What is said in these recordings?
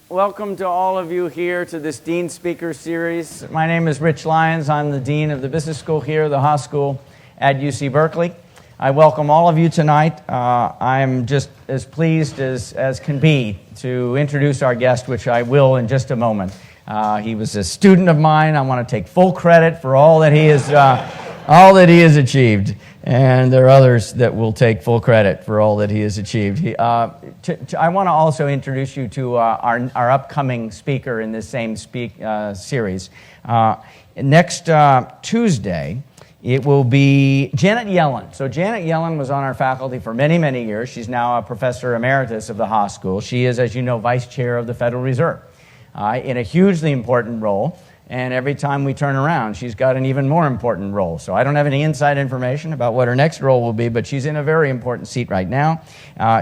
Welcome to all of you here to this Dean Speaker Series. My name is Rich Lyons. I'm the Dean of the Business School here, the Haas School at UC Berkeley. I welcome all of you tonight. I'm just as pleased as can be to introduce our guest, which I will in just a moment. He was a student of mine. I want to take full credit for all that he has achieved. And there are others that will take full credit for all that he has achieved. I want to also introduce you to our upcoming speaker in this same series. Next Tuesday, it will be Janet Yellen. So Janet Yellen was on our faculty for many, many years. She's now a professor emeritus of the Haas School. She is, as you know, vice chair of the Federal Reserve in a hugely important role. And every time we turn around, she's got an even more important role. So I don't have any inside information about what her next role will be, but she's in a very important seat right now.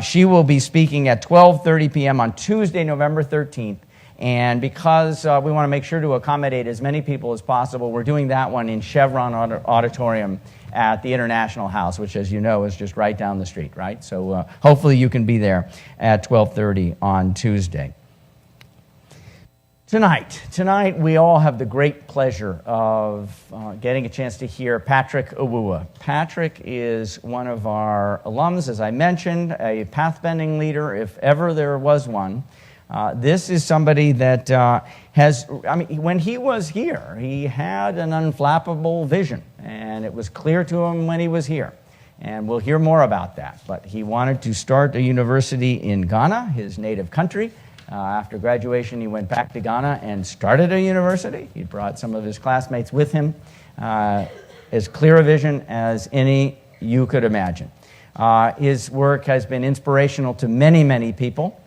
She will be speaking at 12:30 p.m. on Tuesday, November 13th. And because we want to make sure to accommodate as many people as possible, we're doing that one in Chevron Auditorium at the International House, which, as you know, is just right down the street, right? So hopefully you can be there at 12:30 on Tuesday. Tonight, we all have the great pleasure of getting a chance to hear Patrick Awuah. Patrick is one of our alums, as I mentioned, a path-bending leader, if ever there was one. This is somebody that when he was here, he had an unflappable vision, and it was clear to him when he was here. And we'll hear more about that. But he wanted to start a university in Ghana, his native country. After graduation, he went back to Ghana and started a university. He brought some of his classmates with him, as clear a vision as any you could imagine. His work has been inspirational to many, many people.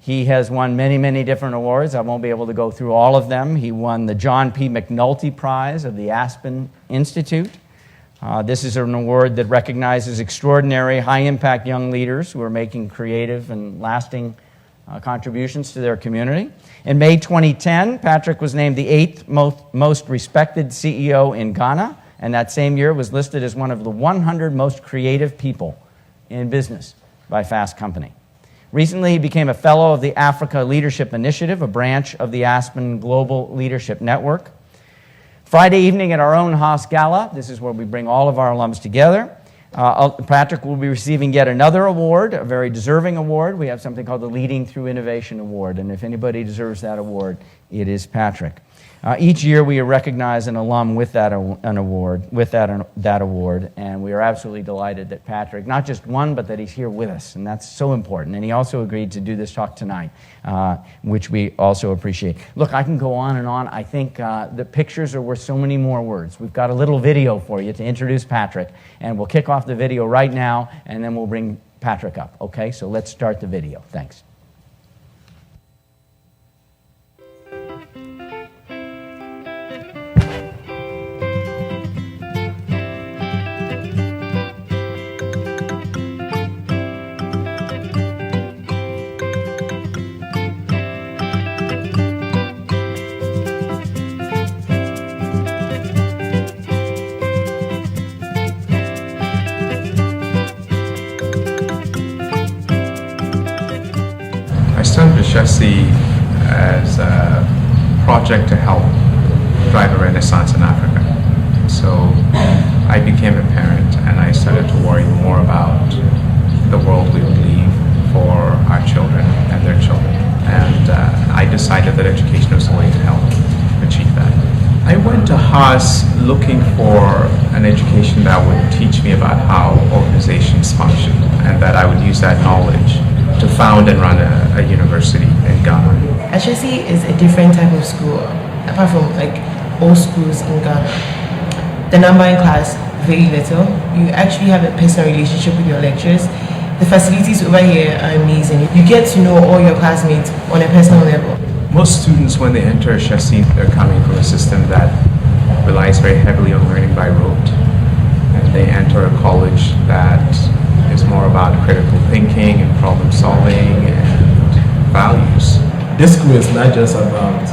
He has won many, many different awards. I won't be able to go through all of them. He won the John P. McNulty Prize of the Aspen Institute. This is an award that recognizes extraordinary, high-impact young leaders who are making creative and lasting contributions to their community. In May 2010, Patrick was named the 8th most respected CEO in Ghana, and that same year was listed as one of the 100 most creative people in business by Fast Company. Recently, he became a fellow of the Africa Leadership Initiative, a branch of the Aspen Global Leadership Network. Friday evening at our own Haas Gala, this is where we bring all of our alums together, Patrick will be receiving yet another award, a very deserving award. We have something called the Leading Through Innovation Award, and if anybody deserves that award, it is Patrick. Each year we recognize an alum with that award, and we are absolutely delighted that Patrick not just won, but that he's here with us, and that's so important. And he also agreed to do this talk tonight, which we also appreciate. Look, I can go on and on. I think the pictures are worth so many more words. We've got a little video for you to introduce Patrick, and we'll kick off the video right now, and then we'll bring Patrick up. Okay, so let's start the video. Thanks. Ashesi as a project to help drive a renaissance in Africa. So I became a parent and I started to worry more about the world we would leave for our children and their children. And I decided that education was a way to help achieve that. I went to Haas looking for an education that would teach me about how organizations function and that I would use that knowledge to found and run a university in Ghana. Ashesi is a different type of school, apart from like all schools in Ghana. The number in class, very little. You actually have a personal relationship with your lecturers. The facilities over here are amazing. You get to know all your classmates on a personal level. Most students, when they enter Ashesi, they're coming from a system that relies very heavily on learning by rote. And they enter a college that is more about critical thinking and problem solving and values. This school is not just about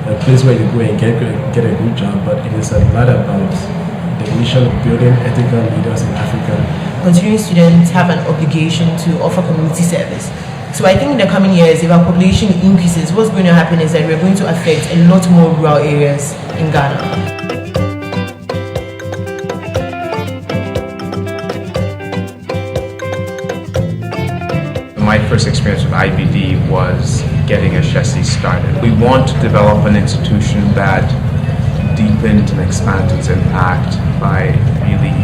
a place where you go and get a good job, but it is a lot about the mission of building ethical leaders in Africa. Continuing students have an obligation to offer community service So I think in the coming years, if our population increases, what's going to happen is that we're going to affect a lot more rural areas in Ghana. My first experience with IBD was getting Ashesi started. We want to develop an institution that deepened and expanded its impact by really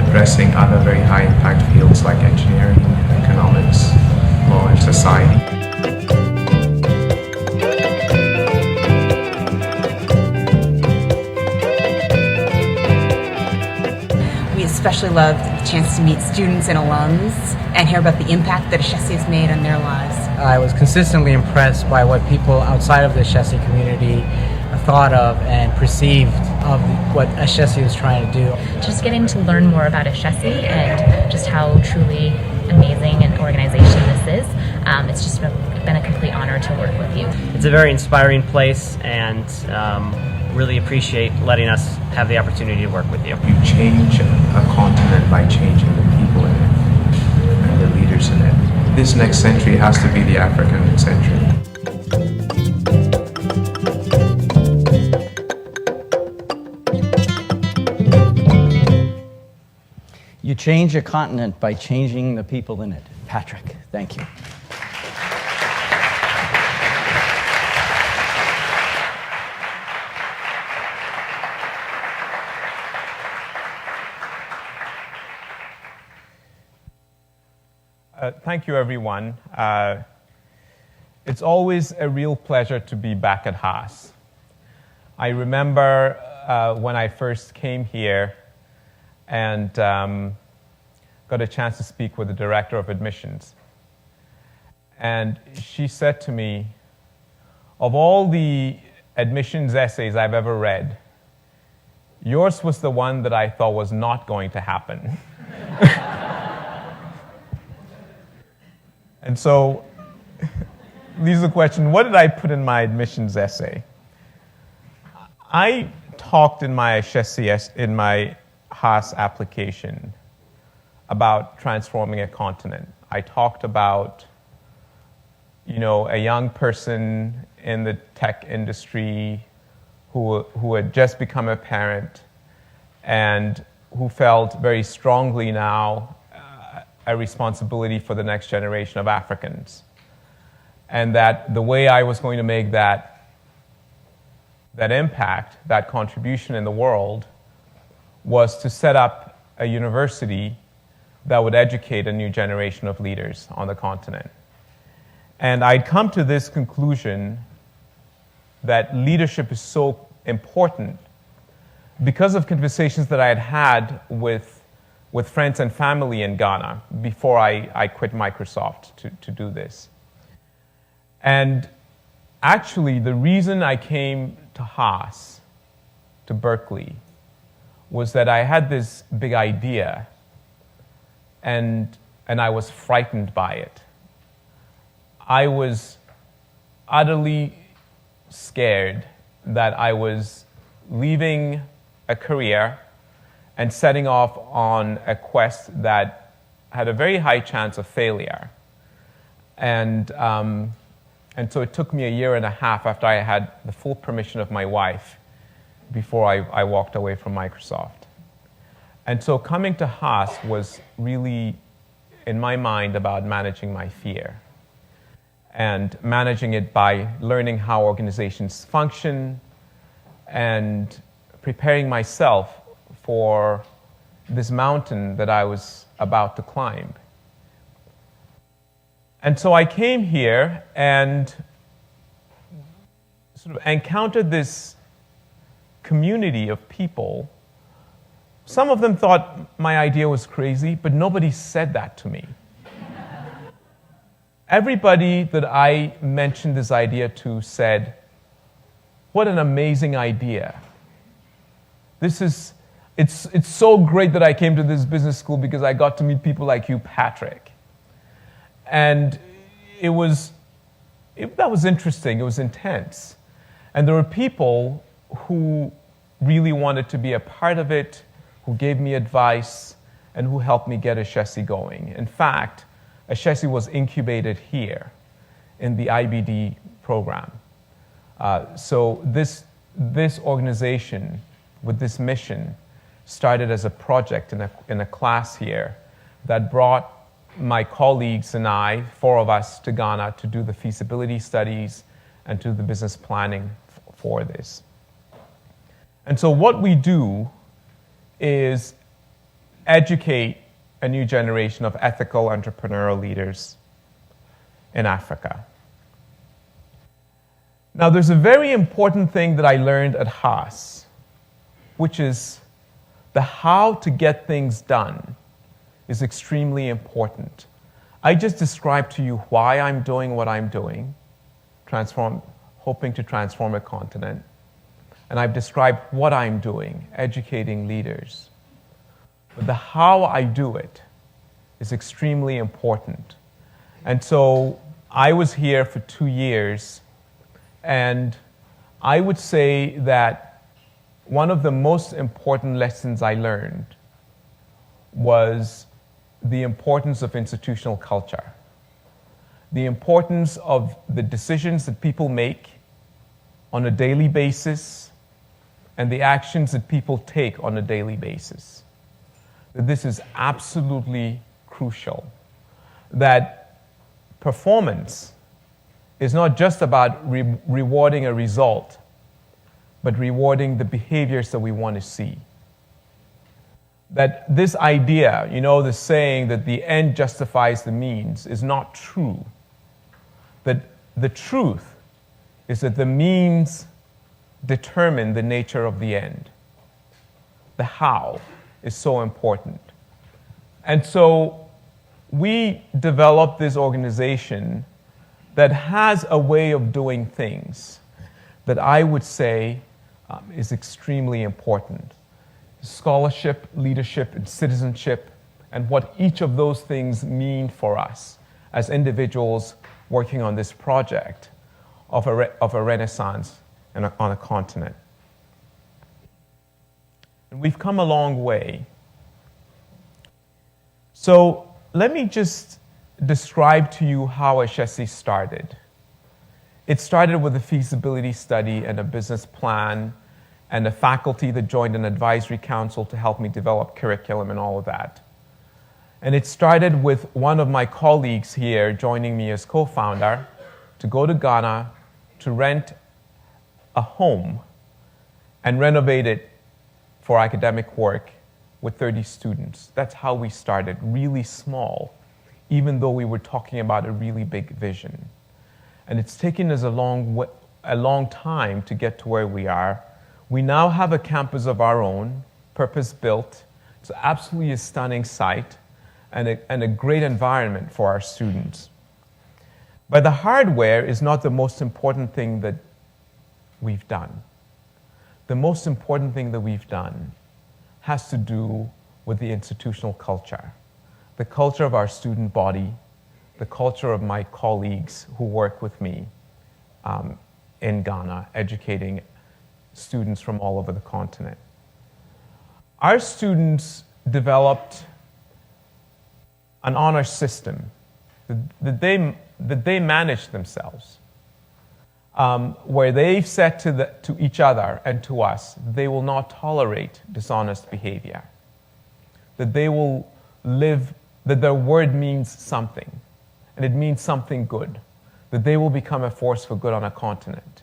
addressing other very high impact fields like engineering, economics, law, and society. We especially loved the chance to meet students and alums and hear about the impact that Ashesi has made on their lives. I was consistently impressed by what people outside of the Ashesi community thought of and perceived of what Ashesi was trying to do. Just getting to learn more about Ashesi and just how truly amazing an organization this is. It's just been a complete honor to work with you. It's a very inspiring place, and really appreciate letting us have the opportunity to work with you. You change a continent by changing the people in it and the leaders in it. This next century has to be the African century. You change a continent by changing the people in it. Patrick, thank you. Thank you, everyone. It's always a real pleasure to be back at Haas. I remember when I first came here and got a chance to speak with the director of admissions. And she said to me, of all the admissions essays I've ever read, yours was the one that I thought was not going to happen. And so, leaves the question, what did I put in my admissions essay? I talked in my Ashesi, in my Haas application about transforming a continent. I talked about, a young person in the tech industry who had just become a parent and who felt very strongly now a responsibility for the next generation of Africans. And that the way I was going to make that impact, that contribution in the world, was to set up a university that would educate a new generation of leaders on the continent. And I'd come to this conclusion that leadership is so important because of conversations that I had had with friends and family in Ghana before I quit Microsoft to do this. And actually, the reason I came to Haas, to Berkeley, was that I had this big idea, and I was frightened by it. I was utterly scared that I was leaving a career and setting off on a quest that had a very high chance of failure. And so it took me a year and a half after I had the full permission of my wife before I walked away from Microsoft. And so coming to Haas was really, in my mind, about managing my fear. And managing it by learning how organizations function and preparing myself for this mountain that I was about to climb. And so I came here and sort of encountered this community of people. Some of them thought my idea was crazy, but nobody said that to me. Everybody that I mentioned this idea to said, "What an amazing idea. It's so great that I came to this business school because I got to meet people like you, Patrick." And that was interesting, it was intense. And there were people who really wanted to be a part of it, who gave me advice, and who helped me get Ashesi going. In fact, Ashesi was incubated here. in the IBD program. So this organization with this mission started as a project in a class here that brought my colleagues and I, 4 of us, to Ghana to do the feasibility studies and to the business planning for this. And so what we do is educate a new generation of ethical entrepreneurial leaders in Africa. Now, there's a very important thing that I learned at Haas, which is the how to get things done is extremely important. I just described to you why I'm doing what I'm doing, hoping to transform a continent. And I've described what I'm doing, educating leaders. But the how I do it is extremely important. And so I was here for 2 years, and I would say that one of the most important lessons I learned was the importance of institutional culture, the importance of the decisions that people make on a daily basis and the actions that people take on a daily basis. That this is absolutely crucial. That performance is not just about rewarding a result, but rewarding the behaviors that we want to see. That this idea, the saying that the end justifies the means, is not true. That the truth is that the means determine the nature of the end. The how is so important. And so we developed this organization that has a way of doing things that I would say is extremely important. Scholarship, leadership, and citizenship, and what each of those things mean for us as individuals working on this project of a renaissance on a continent. And we've come a long way. So let me just describe to you how Ashesi started. It started with a feasibility study and a business plan and a faculty that joined an advisory council to help me develop curriculum and all of that. And it started with one of my colleagues here joining me as co-founder to go to Ghana to rent a home and renovate it for academic work with 30 students. That's how we started, really small, even though we were talking about a really big vision. And it's taken us a long time to get to where we are. We now have a campus of our own, purpose-built. It's absolutely a stunning site and a great environment for our students. But the hardware is not the most important thing that we've done. The most important thing that we've done has to do with the institutional culture, the culture of our student body, the culture of my colleagues who work with me in Ghana, educating students from all over the continent. Our students developed an honor system that they manage themselves, where they've said to each other and to us, they will not tolerate dishonest behavior, that they will live, that their word means something, and it means something good, that they will become a force for good on a continent.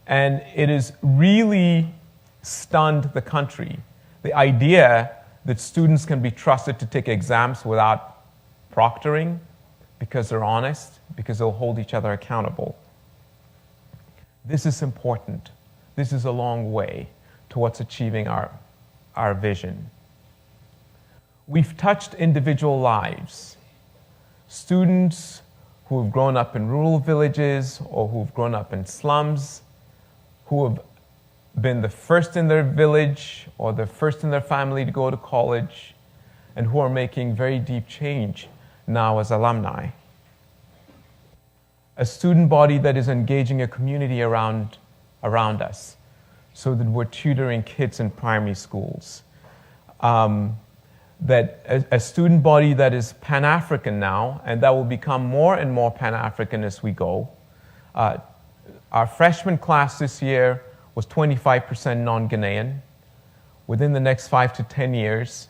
And it has really stunned the country, the idea that students can be trusted to take exams without proctoring because they're honest, because they'll hold each other accountable. This is important. This is a long way towards achieving our vision. We've touched individual lives. Students who have grown up in rural villages or who've grown up in slums, who have been the first in their village or the first in their family to go to college, and who are making very deep change now as alumni. A student body that is engaging a community around us, so that we're tutoring kids in primary schools. that a student body that is Pan-African now, and that will become more and more Pan-African as we go. Our freshman class this year was 25% non-Ghanaian. Within the next 5 to 10 years,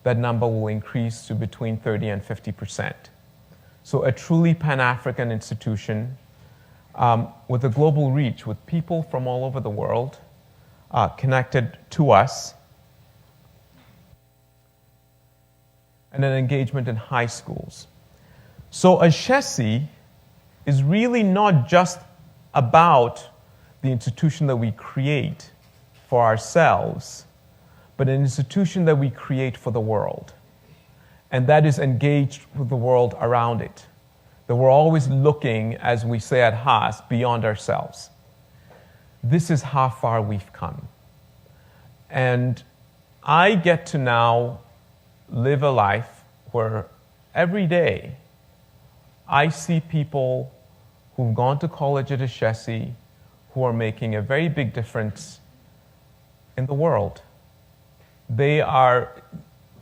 that number will increase to between 30 and 50%. So a truly Pan-African institution with a global reach, with people from all over the world connected to us, and an engagement in high schools. So Ashhesi is really not just about the institution that we create for ourselves, but an institution that we create for the world. And that is engaged with the world around it. That we're always looking, as we say at Haas, beyond ourselves. This is how far we've come. And I get to now live a life where every day I see people who've gone to college at Ashesi who are making a very big difference in the world. They are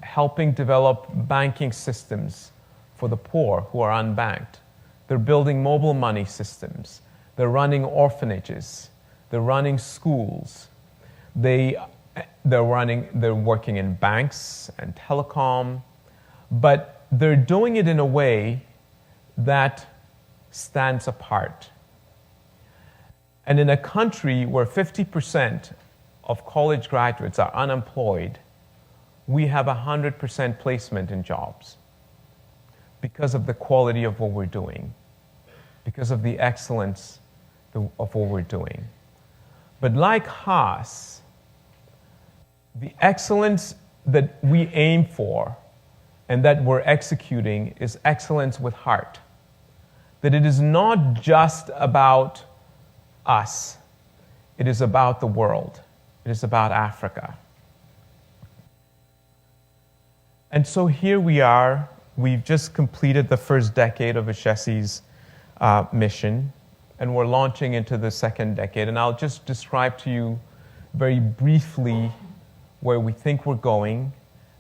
helping develop banking systems for the poor who are unbanked. They're building mobile money systems. They're running orphanages. They're running schools. They're working in banks and telecom, but they're doing it in a way that stands apart. And in a country where 50% of college graduates are unemployed, we have 100% placement in jobs because of the quality of what we're doing, because of the excellence of what we're doing. But like Haas, the excellence that we aim for and that we're executing is excellence with heart. That it is not just about us, it is about the world. It is about Africa. And so here we are. We've just completed the first decade of Ashhesi's mission, and we're launching into the second decade. And I'll just describe to you very briefly where we think we're going,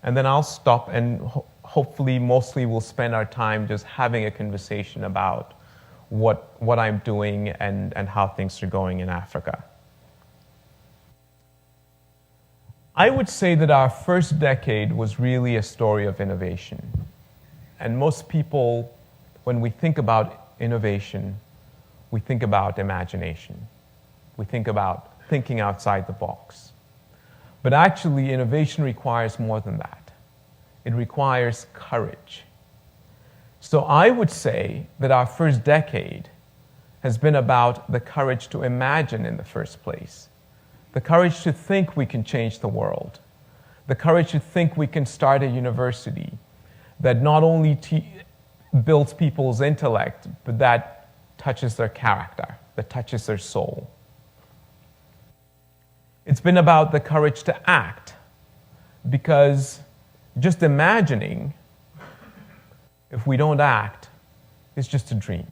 and then I'll stop and hopefully mostly we'll spend our time just having a conversation about what I'm doing and how things are going in Africa. I would say that our first decade was really a story of innovation. And most people, when we think about innovation, we think about imagination. We think about thinking outside the box. But actually, innovation requires more than that. It requires courage. So I would say that our first decade has been about the courage to imagine in the first place, the courage to think we can change the world, the courage to think we can start a university that not only builds people's intellect, but that touches their character, that touches their soul. It's been about the courage to act, because just imagining, if we don't act, is just a dream.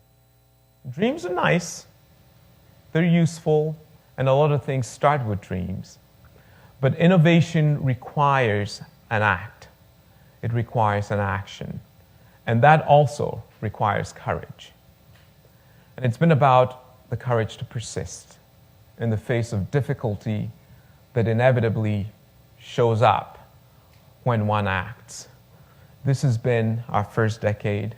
Dreams are nice, they're useful, and a lot of things start with dreams. But innovation requires an act. It requires an action. And that also requires courage. And it's been about the courage to persist in the face of difficulty that inevitably shows up when one acts. This has been our first decade,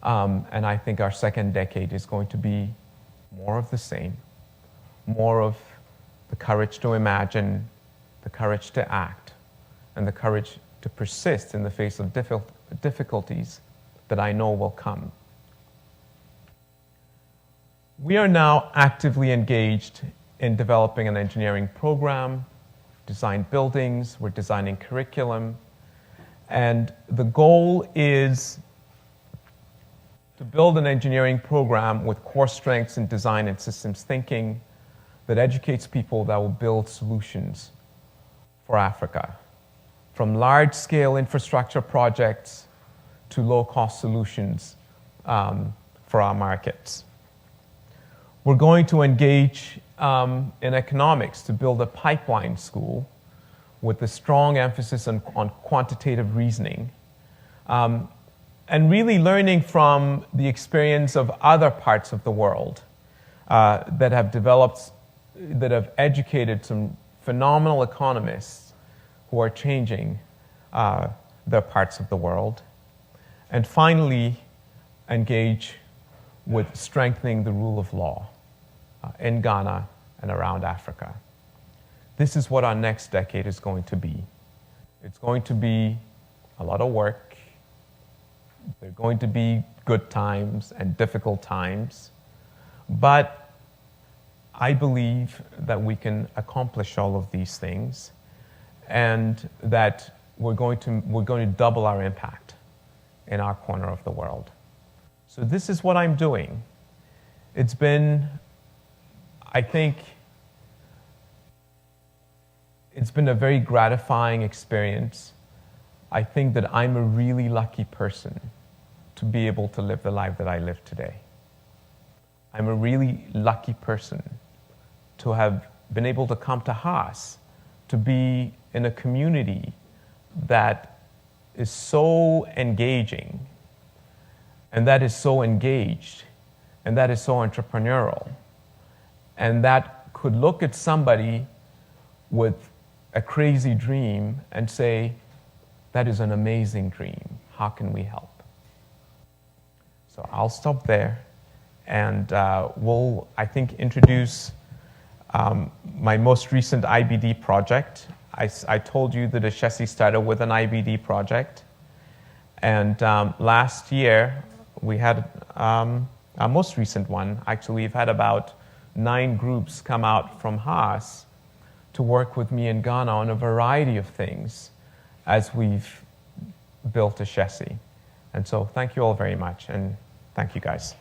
and I think our second decade is going to be more of the same. More of the courage to imagine, the courage to act, and the courage to persist in the face of difficulties that I know will come. We are now actively engaged in developing an engineering program, design buildings, we're designing curriculum, and the goal is to build an engineering program with core strengths in design and systems thinking that educates people that will build solutions for Africa, from large-scale infrastructure projects to low-cost solutions for our markets. We're going to engage in economics to build a pipeline school with a strong emphasis on quantitative reasoning, and really learning from the experience of other parts of the world that have educated some phenomenal economists who are changing their parts of the world. And finally, engage with strengthening the rule of law in Ghana and around Africa. This is what our next decade is going to be. It's going to be a lot of work. There are going to be good times and difficult times. But I believe that we can accomplish all of these things, and that we're going to double our impact in our corner of the world. So this is what I'm doing. It's been, I think, it's been a very gratifying experience. I think that I'm a really lucky person to be able to live the life that I live today. I'm a really lucky person to have been able to come to Haas, to be in a community that is so engaging, and that is so engaged, and that is so entrepreneurial, and that could look at somebody with a crazy dream and say, that is an amazing dream. How can we help? So I'll stop there, and we'll, I think, introduce my most recent IBD project. I told you that Ashesi started with an IBD project, and last year we had our most recent one. Actually, we've had about 9 groups come out from Haas to work with me in Ghana on a variety of things as we've built Ashesi. And so thank you all very much, and thank you guys.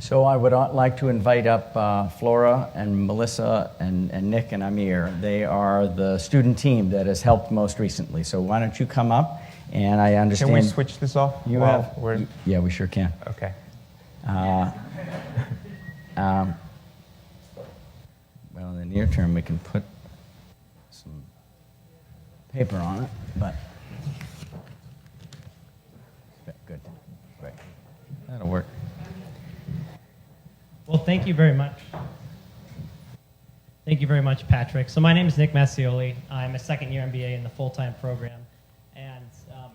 So I would like to invite up Flora and Melissa and Nick and Amir. They are the student team that has helped most recently. So why don't you come up? And I understand... Can we switch this off? You have... Yeah, we sure can. Okay. Well, in the near term, we can put some paper on it, but... Good. Great. That'll work. Well, thank you very much. Thank you very much, Patrick. So my name is Nick Massioli. I'm a second-year MBA in the full-time program. And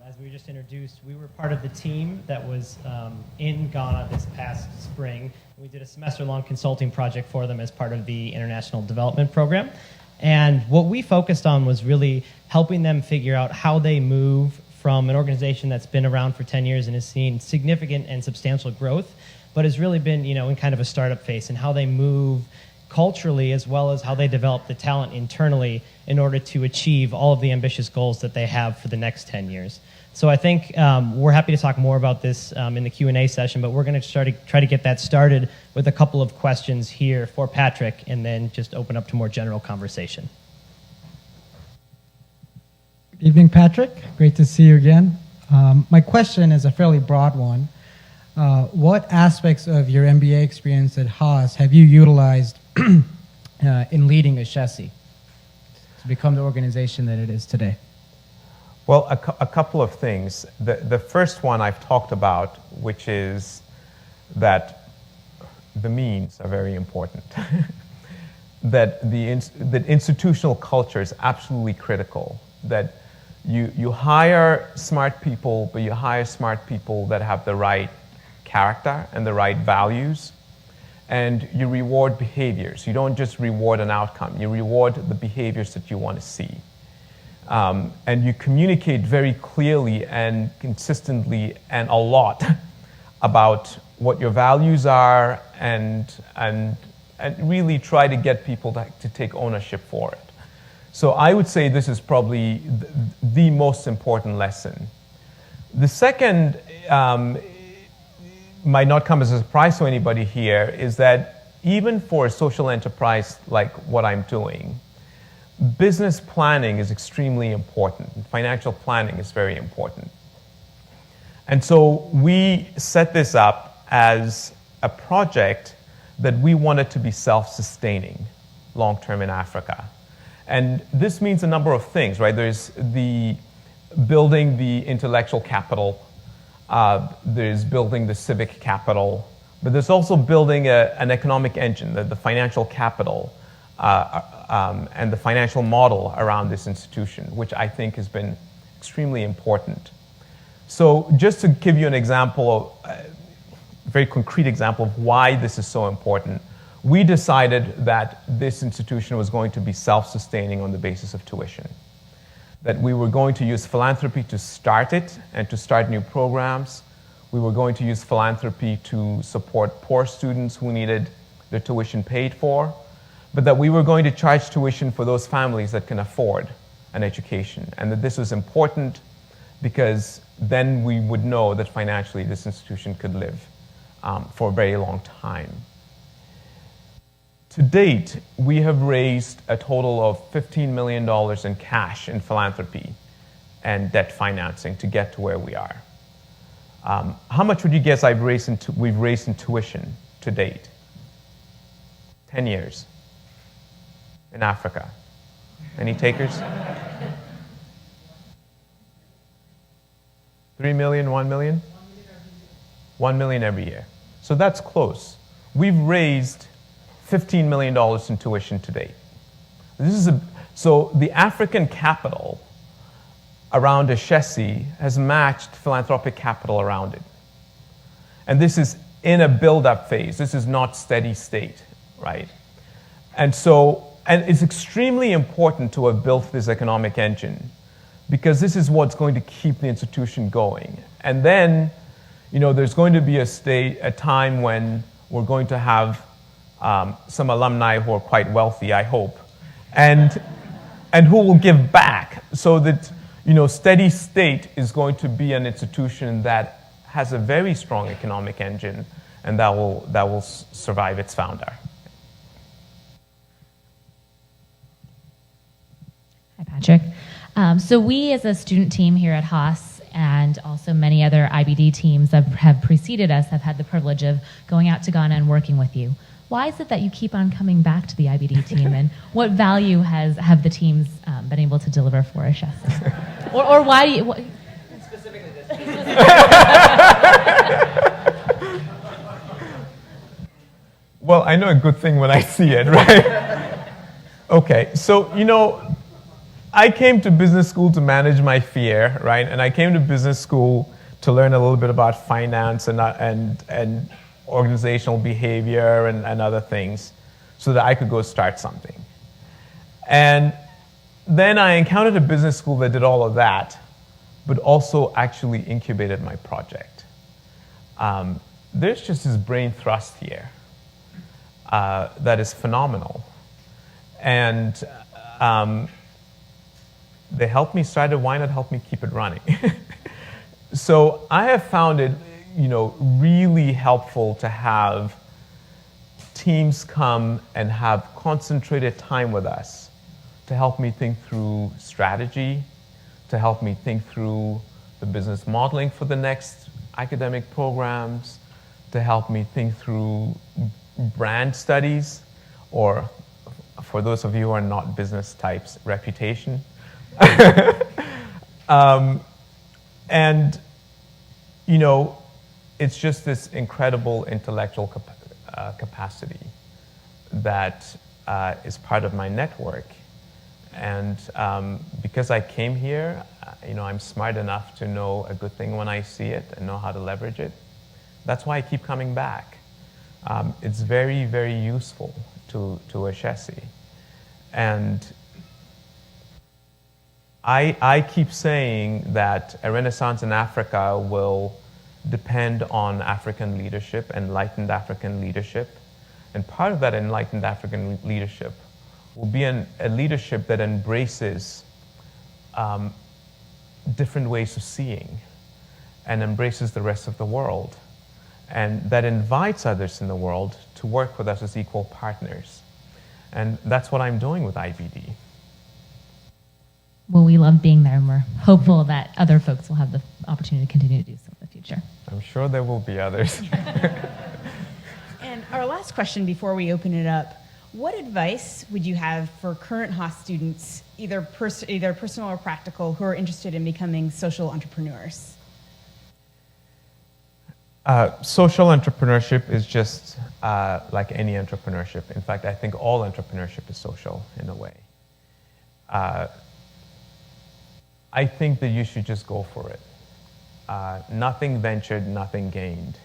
as we were just introduced, we were part of the team that was in Ghana this past spring. We did a semester-long consulting project for them as part of the International Development Program. And what we focused on was really helping them figure out how they move from an organization that's been around for 10 years and has seen significant and substantial growth, but has really been, in kind of a startup phase, and how they move culturally as well as how they develop the talent internally in order to achieve all of the ambitious goals that they have for the next 10 years. So I think we're happy to talk more about this in the Q&A session, but we're going to try to get that started with a couple of questions here for Patrick, and then just open up to more general conversation. Good evening, Patrick. Great to see you again. My question is a fairly broad one. What aspects of your MBA experience at Haas have you utilized in leading Ashesi to become the organization that it is today? Well, a couple of things. The first one I've talked about, which is that the means are very important. that institutional culture is absolutely critical. That you hire smart people, but you hire smart people that have the right character and the right values, and you reward behaviors. You don't just reward an outcome. You reward the behaviors that you want to see. And you communicate very clearly and consistently and a lot about what your values are, and really try to get people to take ownership for it. So I would say this is probably the most important lesson. The second might not come as a surprise to anybody here, is that even for a social enterprise like what I'm doing, business planning is extremely important. Financial planning is very important. And so we set this up as a project that we wanted to be self-sustaining long-term in Africa. And this means a number of things, right? There's the building the intellectual capital, there's building the civic capital, but there's also building an economic engine, the financial capital, and the financial model around this institution, which I think has been extremely important. So just to give you an example, a very concrete example of why this is so important, we decided that this institution was going to be self-sustaining on the basis of tuition. That we were going to use philanthropy to start it and to start new programs. We were going to use philanthropy to support poor students who needed their tuition paid for, but that we were going to charge tuition for those families that can afford an education, and that this was important because then we would know that financially this institution could live for a very long time. To date, we have raised a total of $15 million in cash in philanthropy and debt financing to get to where we are. How much would you guess we've raised in tuition to date? 10 years in Africa. Any takers? 3 million, 1 million? 1 million every year. So that's close. We've raised $15 million in tuition to date. So the African capital around Ashesi has matched philanthropic capital around it. And this is in a build-up phase. This is not steady state, right? And it's extremely important to have built this economic engine because this is what's going to keep the institution going. And then, there's going to be a time when we're going to have some alumni who are quite wealthy, I hope, and who will give back so that, steady state is going to be an institution that has a very strong economic engine and that will survive its founder. Hi, Patrick. So we as a student team here at Haas and also many other IBD teams that have preceded us have had the privilege of going out to Ghana and working with you. Why is it that you keep on coming back to the IBD team, and what value have the teams been able to deliver for Ashesi? or why do you... Specifically this. Well, I know a good thing when I see it, right? Okay, so, I came to business school to manage my fear, right? And I came to business school to learn a little bit about finance and organizational behavior and other things so that I could go start something. And then I encountered a business school that did all of that, but also actually incubated my project. There's just this brain thrust here that is phenomenal. And they helped me start it. Why not help me keep it running? So I have found it, really helpful to have teams come and have concentrated time with us to help me think through strategy, to help me think through the business modeling for the next academic programs, to help me think through brand studies, or for those of you who are not business types, reputation. And, it's just this incredible intellectual capacity that is part of my network. And because I came here, I'm smart enough to know a good thing when I see it and know how to leverage it. That's why I keep coming back. It's very, very useful to Ashesi. And I keep saying that a renaissance in Africa will depend on African leadership, enlightened African leadership. And part of that enlightened African leadership will be a leadership that embraces different ways of seeing and embraces the rest of the world, and that invites others in the world to work with us as equal partners. And that's what I'm doing with IBD. Well, we love being there, and we're hopeful that other folks will have the opportunity to continue to do so in the future. I'm sure there will be others. And our last question before we open it up, what advice would you have for current Haas students, either personal or practical, who are interested in becoming social entrepreneurs? Social entrepreneurship is just like any entrepreneurship. In fact, I think all entrepreneurship is social in a way. I think that you should just go for it. Nothing ventured, nothing gained.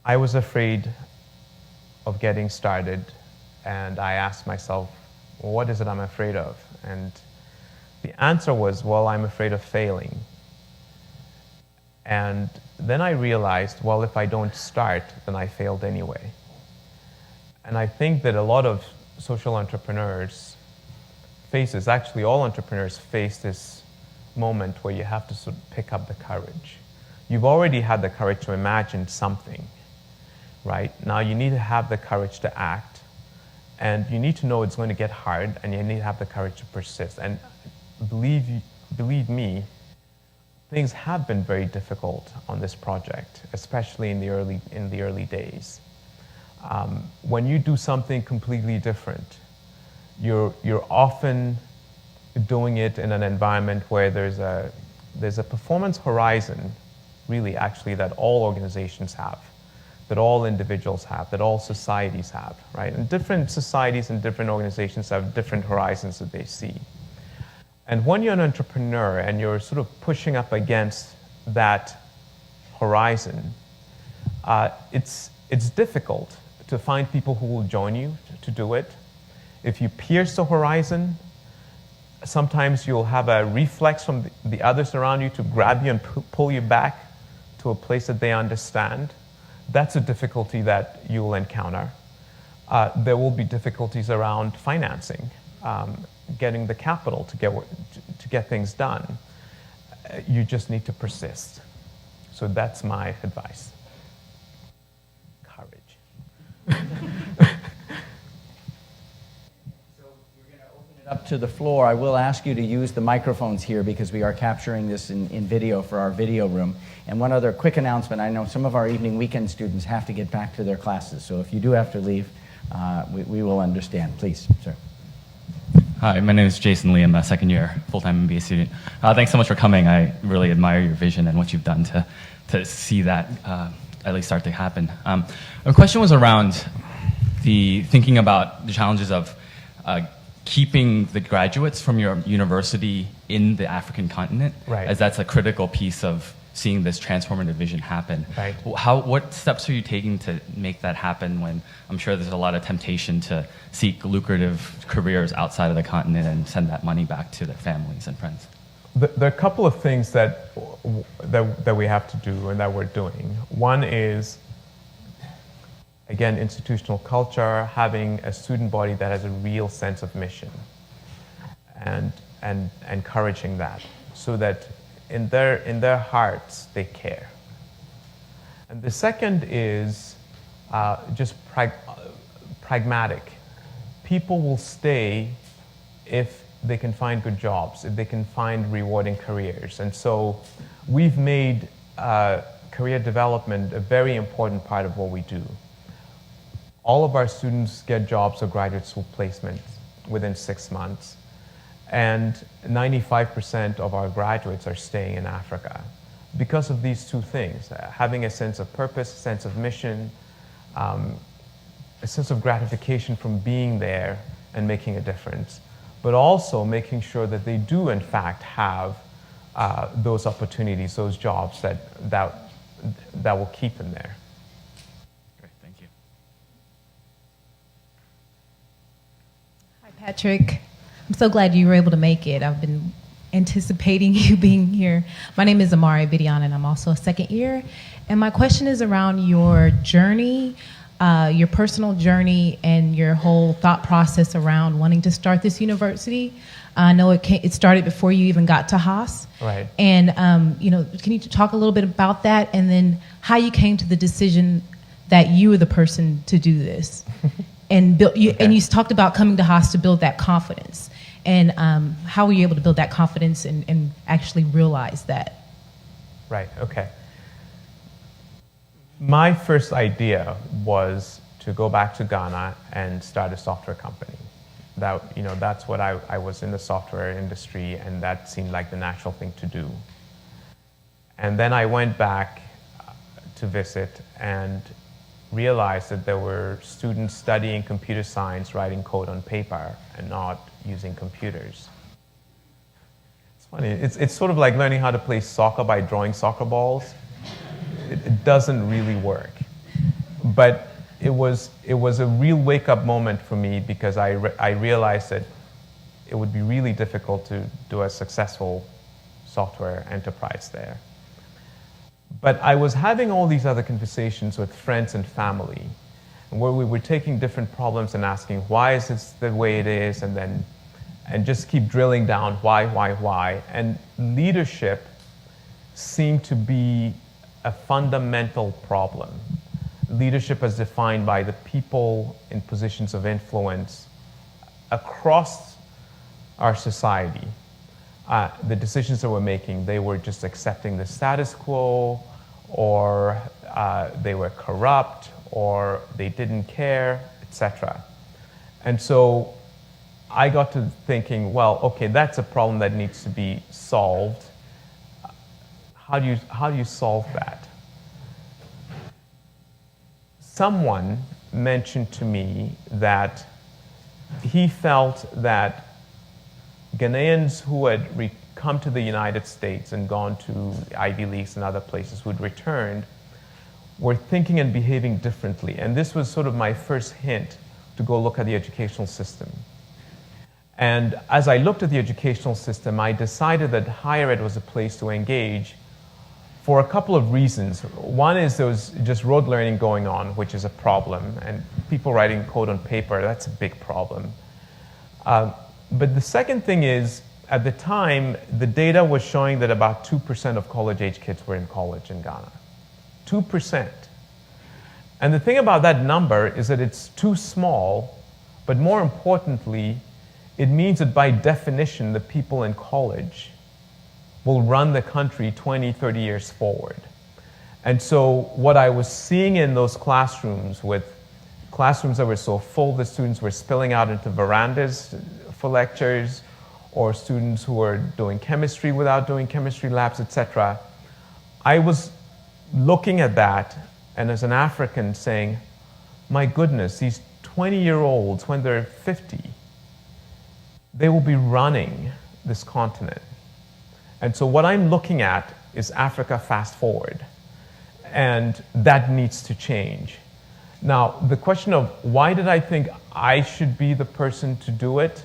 I was afraid of getting started, and I asked myself, well, what is it I'm afraid of? And the answer was, well, I'm afraid of failing. And then I realized, well, if I don't start, then I failed anyway. And I think that a lot of social entrepreneurs faces, actually all entrepreneurs face this moment where you have to sort of pick up the courage. You've already had the courage to imagine something, right? Now you need to have the courage to act, and you need to know it's going to get hard, and you need to have the courage to persist. And believe me, things have been very difficult on this project, especially in the early days. When you do something completely different, you're often doing it in an environment where there's a performance horizon, really, actually, that all organizations have, that all individuals have, that all societies have, right? And different societies and different organizations have different horizons that they see. And when you're an entrepreneur and you're sort of pushing up against that horizon, it's difficult to find people who will join you to do it. If you pierce the horizon, sometimes you'll have a reflex from the others around you to grab you and pull you back to a place that they understand. That's a difficulty that you'll encounter. There will be difficulties around financing, getting the capital to get things done. You just need to persist. So that's my advice. Courage. Up to the floor. I will ask you to use the microphones here because we are capturing this in video for our video room. And one other quick announcement. I know some of our evening weekend students have to get back to their classes, so if you do have to leave, we will understand. Please, sir. Hi, my name is Jason Lee. I'm a second-year full-time MBA student. Thanks so much for coming. I really admire your vision and what you've done to see that at least start to happen. My question was around the thinking about the challenges of keeping the graduates from your university in the African continent, right, as that's a critical piece of seeing this transformative vision happen. Right. What steps are you taking to make that happen when I'm sure there's a lot of temptation to seek lucrative careers outside of the continent and send that money back to their families and friends? There are a couple of things that we have to do and that we're doing. One is, again, institutional culture, having a student body that has a real sense of mission, and encouraging that, so that in their hearts they care. And the second is just pragmatic. People will stay if they can find good jobs, if they can find rewarding careers. And so we've made career development a very important part of what we do. All of our students get jobs or graduate school placements within 6 months. And 95% of our graduates are staying in Africa because of these two things: having a sense of purpose, a sense of mission, a sense of gratification from being there and making a difference, but also making sure that they do, in fact, have those opportunities, those jobs that will keep them there. Great, thank you. Hi, Patrick. I'm so glad you were able to make it. I've been anticipating you being here. My name is Amari Bidian, and I'm also a second year. And my question is around your journey, your personal journey, and your whole thought process around wanting to start this university. I know it started before you even got to Haas. Right. And can you talk a little bit about that, and then how you came to the decision that you were the person to do this? and build you, Okay. and you talked about coming to Haas to build that confidence, and how were you able to build that confidence and actually realize that? Right, okay. My first idea was to go back to Ghana and start a software company. That's what I was in the software industry, and that seemed like the natural thing to do. And then I went back to visit and realized that there were students studying computer science, writing code on paper, and not using computers. It's funny, it's sort of like learning how to play soccer by drawing soccer balls. It doesn't really work. But it was a real wake-up moment for me, because I realized that it would be really difficult to do a successful software enterprise there. But I was having all these other conversations with friends and family, where we were taking different problems and asking, why is this the way it is? And just keep drilling down, why? And leadership seemed to be a fundamental problem. Leadership as defined by the people in positions of influence across our society. The decisions that we're making, they were just accepting the status quo, or they were corrupt, or they didn't care, etc. And so I got to thinking, well, okay, that's a problem that needs to be solved. How do you solve that? Someone mentioned to me that he felt that Ghanaians who had come to the United States and gone to Ivy Leagues and other places who had returned were thinking and behaving differently. And this was sort of my first hint to go look at the educational system. And as I looked at the educational system, I decided that higher ed was a place to engage for a couple of reasons. One is there was just rote learning going on, which is a problem, and people writing code on paper, that's a big problem. But the second thing is, at the time, the data was showing that about 2% of college-age kids were in college in Ghana. 2%. And the thing about that number is that it's too small, but more importantly, it means that by definition, the people in college will run the country 20, 30 years forward. And so what I was seeing in those classrooms, with classrooms that were so full, the students were spilling out into verandas for lectures, or students who were doing chemistry without doing chemistry labs, etc. I was looking at that, and as an African saying, my goodness, these 20-year-olds, when they're 50, they will be running this continent. And so what I'm looking at is Africa fast forward, and that needs to change. Now, the question of why did I think I should be the person to do it?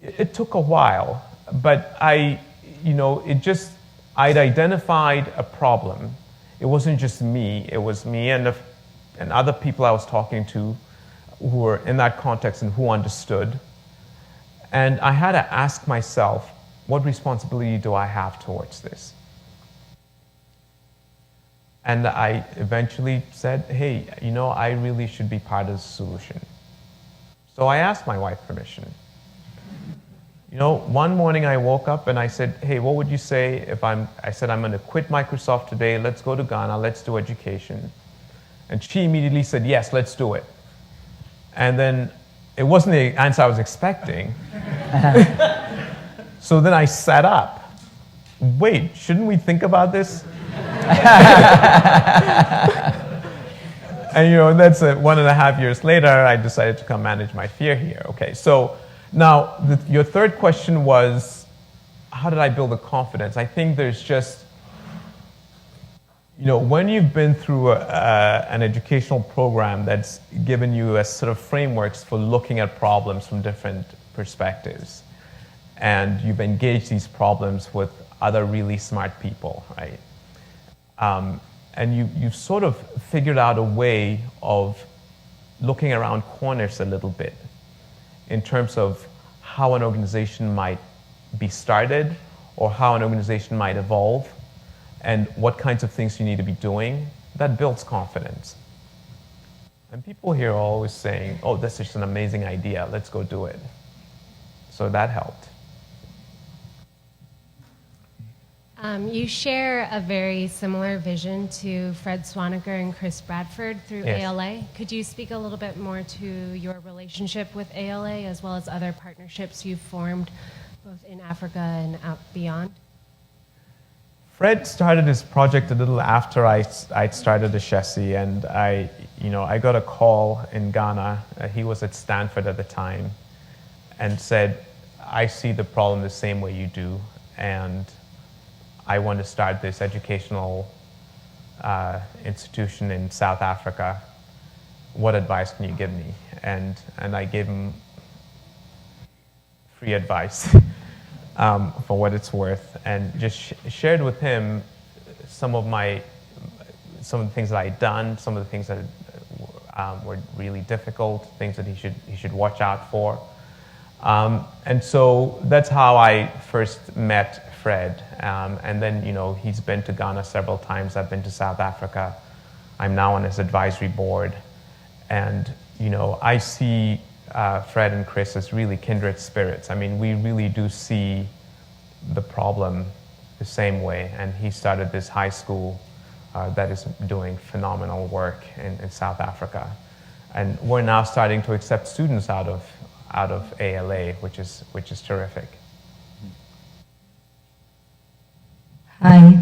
It took a while, but I'd identified a problem. It wasn't just me, it was me and other people I was talking to who were in that context and who understood. And I had to ask myself, what responsibility do I have towards this? And I eventually said, hey, I really should be part of the solution. So I asked my wife permission. One morning I woke up and I said, hey, what would you say if I said, I'm going to quit Microsoft today, let's go to Ghana, let's do education. And she immediately said, yes, let's do it. And then it wasn't the answer I was expecting. So then I sat up. Wait, shouldn't we think about this? And that's 1.5 years later, I decided to come manage my fear here. Okay, so now your third question was, how did I build the confidence? I think there's just, when you've been through an educational program that's given you a sort of frameworks for looking at problems from different perspectives, and you've engaged these problems with other really smart people, right? And you've sort of figured out a way of looking around corners a little bit in terms of how an organization might be started or how an organization might evolve and what kinds of things you need to be doing. That builds confidence. And people here are always saying, oh, this is an amazing idea, let's go do it. So that helped. You share a very similar vision to Fred Swaniger and Chris Bradford through Yes. ALA. Could you speak a little bit more to your relationship with ALA as well as other partnerships you've formed both in Africa and out beyond? Fred started his project a little after I'd started Ashesi, and I got a call in Ghana. He was at Stanford at the time, and said, I see the problem the same way you do, and I want to start this educational institution in South Africa. What advice can you give me? And I gave him free advice for what it's worth, and just shared with him some of the things that I'd done, some of the things that were really difficult, things that he should watch out for. And so that's how I first met Fred. And then, he's been to Ghana several times. I've been to South Africa. I'm now on his advisory board. And, I see Fred and Chris as really kindred spirits. I mean, we really do see the problem the same way. And he started this high school that is doing phenomenal work in South Africa. And we're now starting to accept students out of ALA, which is terrific. Hi.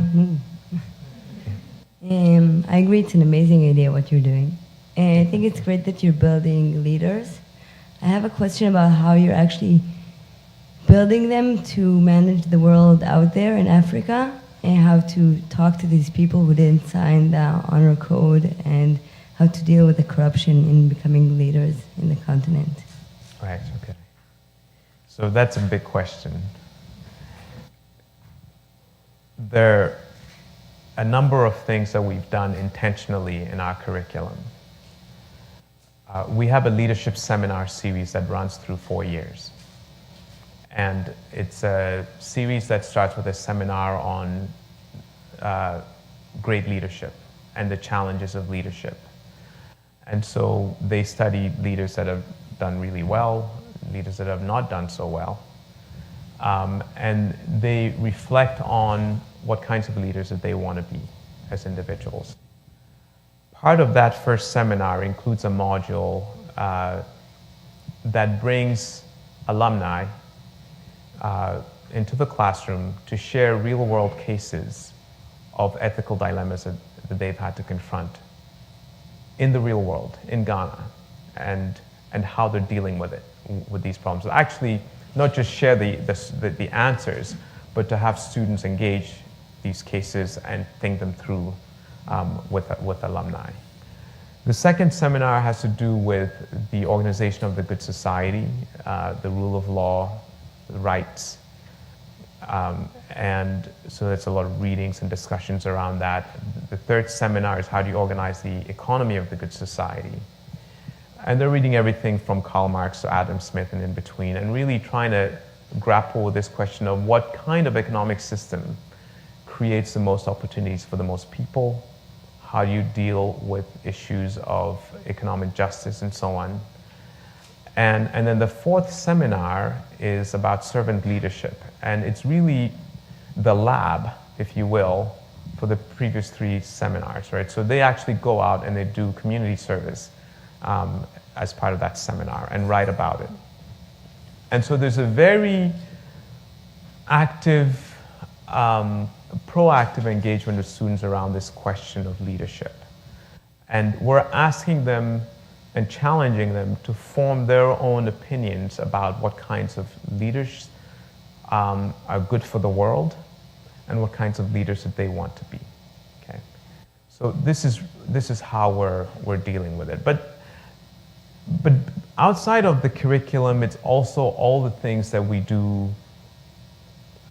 I agree it's an amazing idea what you're doing. And I think it's great that you're building leaders. I have a question about how you're actually building them to manage the world out there in Africa, and how to talk to these people who didn't sign the honor code, and how to deal with the corruption in becoming leaders in the continent. Right, okay. So that's a big question. There are a number of things that we've done intentionally in our curriculum. We have a leadership seminar series that runs through 4 years. And it's a series that starts with a seminar on great leadership and the challenges of leadership. And so they study leaders that have done really well, leaders that have not done so well. And they reflect on what kinds of leaders that they want to be as individuals. Part of that first seminar includes a module that brings alumni into the classroom to share real-world cases of ethical dilemmas that they've had to confront in the real world, in Ghana, and how they're dealing with these problems. Actually, not just share the answers, but to have students engage these cases and think them through with alumni. The second seminar has to do with the organization of the good society, the rule of law, the rights, and so there's a lot of readings and discussions around that. The third seminar is how do you organize the economy of the good society. And they're reading everything from Karl Marx to Adam Smith and in between, and really trying to grapple with this question of what kind of economic system creates the most opportunities for the most people. How do you deal with issues of economic justice and so on. And then the fourth seminar is about servant leadership. And it's really the lab, if you will, for the previous 3 seminars, right? So they actually go out and they do community service as part of that seminar and write about it. And so there's a very active, proactive engagement with students around this question of leadership. And we're asking them and challenging them to form their own opinions about what kinds of leaders are good for the world and what kinds of leaders that they want to be. Okay, so this is how we're dealing with it. But outside of the curriculum, it's also all the things that we do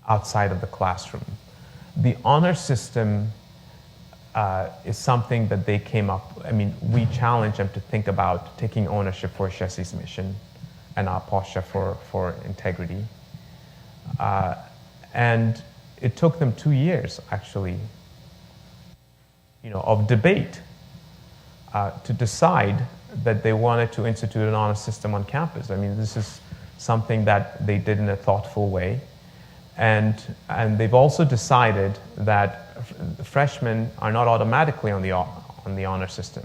outside of the classroom. The honor system is something that they came up. I mean, we challenge them to think about taking ownership for Ashesi's mission and our posture for integrity. And it took them 2 years, actually, of debate to decide that they wanted to institute an honor system on campus. I mean, this is something that they did in a thoughtful way. And they've also decided that freshmen are not automatically on the honor system.